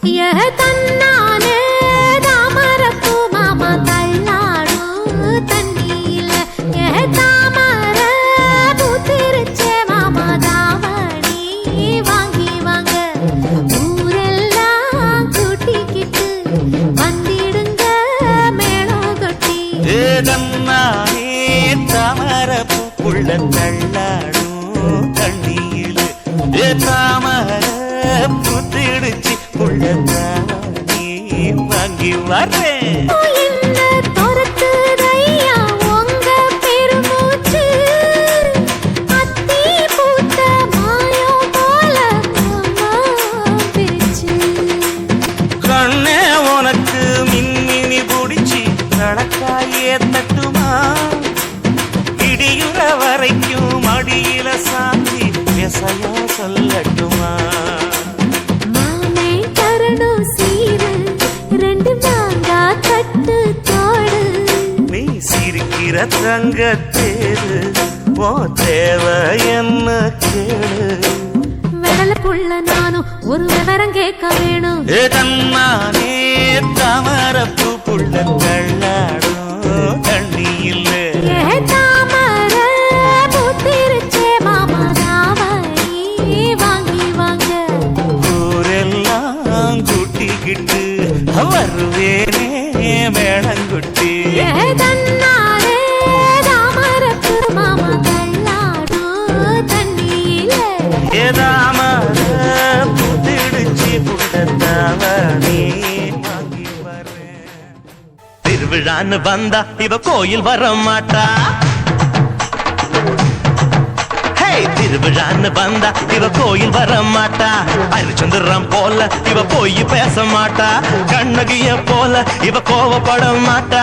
தன்னானே தாமரப்பூ மாமா தள்ளாடும் தண்ணியில தாமர பூத்திருச்சே மாமா தாவணி வாங்கி வாங்க ஊரெல்லாம் கூட்டிக்கிட்டு வந்திடுங்க மேளம் கொட்டி தன்னானே தாமரப்பூ புள்ள தள்ளாடும் தண்ணியில தாமர பூத்திடுச்சு புள்ள தாவணி வாங்கி வரேன் தட்டுமா இடியுற வரைக்கும் அடியில சாந்தி விசையா சொல்லட்டுமா மாமே தரணும் சீரு ரெண்டு மாங்கா கட்டு தோடு நீ சிரிக்கிற தங்க தேரு ஓ தேவை என்ன கேளு வெடல புள்ள நானும் ஒரு விவரம் கேட்க வேணும் தன்னானே தாமரப்பூ புள்ள தள்ளாடும் தண்ணியில்ல தாமர பூத்திருச்சே மாமா தாவணி வாங்கி வாங்க ஊரெல்லாம் கூட்டிக்கிட்டு வருவேனே மேளங்குட்டி தன்னாரே தாமரப்பூ மாமா தள்ளாடும் தண்ணியில தாமர பூத்திடுச்சு புள்ள தாவணி வாங்கி வரேன் திருவிழான்னு வந்தா இவ கோயில் வர மாட்டா திருவிழான்னு வந்தா இவ கோயில் வர மாட்டா அரிச்சந்திரம் போல இவ போய் பேச மாட்டா கண்ணகிய போல இவ கோவப்பட மாட்டா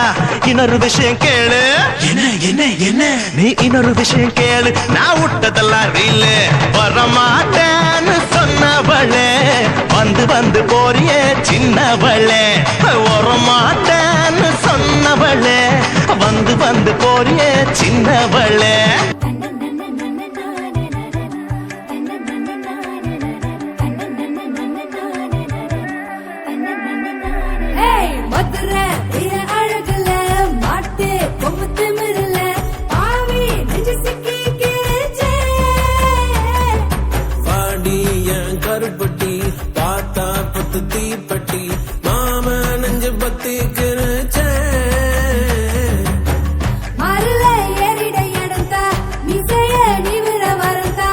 இன்னொரு விஷயம் கேளு என்ன என்ன என்ன நீ இன்னொரு விஷயம் கேளு நான் விட்டதெல்லாம் ரீலு வர மாட்டேன்னு சொன்னவளே வந்து வந்து போறியே சின்னவளே வர மாட்டேன்னு சொன்னவளே வந்து வந்து போறியே சின்னவளே கருப்பட்டி பார்த்தா பத்து தீப்பட்டி மாம நெஞ்சு பத்தி கிருச்ச மருள ஏறிட எடுத்தா மிசைய நிவிர வரந்தா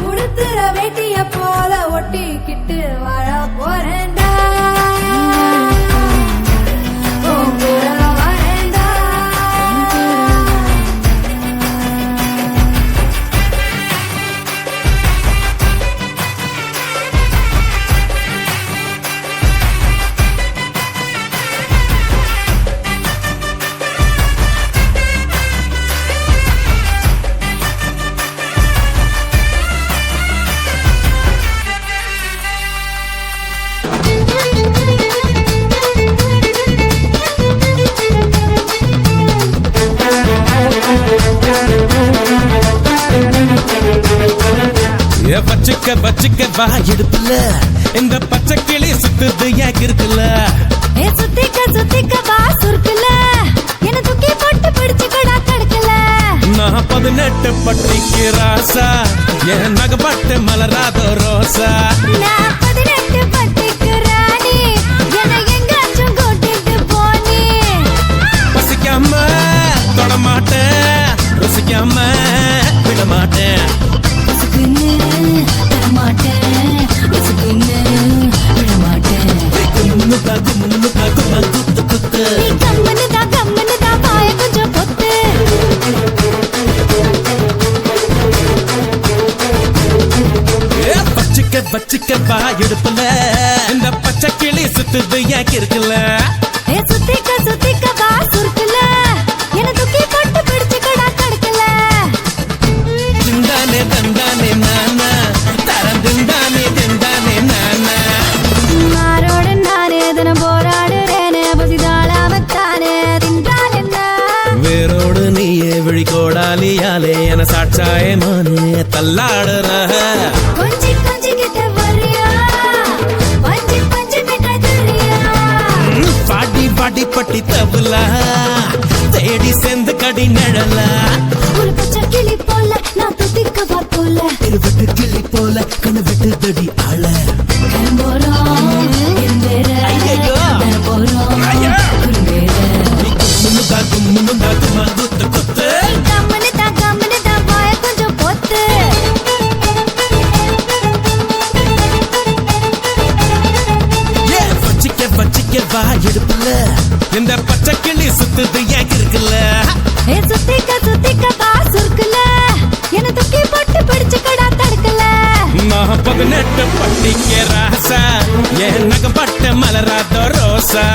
உடுத்துற வேட்டிய போல ஒட்டிக்கிட்டு வாழ போறேன்டா பச்சுக்க பச்சுக்க வா எடுப்புல இந்த பச்சை கிளி சுத்துது ஏன் இருக்குல்ல சுத்திக்க சுத்திக்க வா சுருக்குல என்ன தூக்கி போட்டு பிடிச்சுக்கடா தடுக்கல நான் 18 பட்டிக்கு ராசா என் நகப்பட்டு மலராத ரோசா நான் 18 பட்டிக்கு ராணி என்ன எங்காச்சும் கூட்டிட்டு போனி பசிக்காம தொடமாட்டேன் ருசிக்காம விடமாட்டேன் பச்சிக்க வா எடுப்புல இந்த பச்சை கிளி சுத்துது ஏன் இருக்குல்ல சுத்திக்க சுத்திக்க வா சுருக்குல என்ன தூக்கி போட்டு பிடிச்சுக்கடா தடுக்கல திண்டானே தந்தானே நானா தரம் திண்டானே திண்டானே நானா மாரோட நானே தினம் போராடுறேனே பசிதாளாமத்தானே தின்றானே வேரோடு நீயே விழிகோடாலியாலே என சாட்சாயே மானே தள்ளாடுற கொஞ்சி கொஞ்சி கிட்ட வரியா பஞ்சு பஞ்சு கிட்ட அடிப்பட்டி தபுலா தேடி சேர்ந்து கடி நிழல ஒரு பச்சை கிளி போல நான் துதிக்கவா போல இருவட்டு கிளி போல கண்ணு விட்டு தடி ஆள கரும்போறோம் இருந்தேற ஐயையோ. போறோம் குறும்பேற கும்முனுந்தா கும்மா குத்து குத்து கம்மனு தான் வாய கொஞ்சம் பொத்து வச்சிக்க வா இடுப்புல இந்த பச்சை கிளி சுத்துது ஏன் இருக்குல்ல ஏ சுத்திக்க வா சுருக்குல என்ன தூக்கி போட்டு பிடிச்சுக்கடா தடுக்கல நான் 18 பட்டிக்க ராசா என் நகம் பட்ட மலராத ரோசா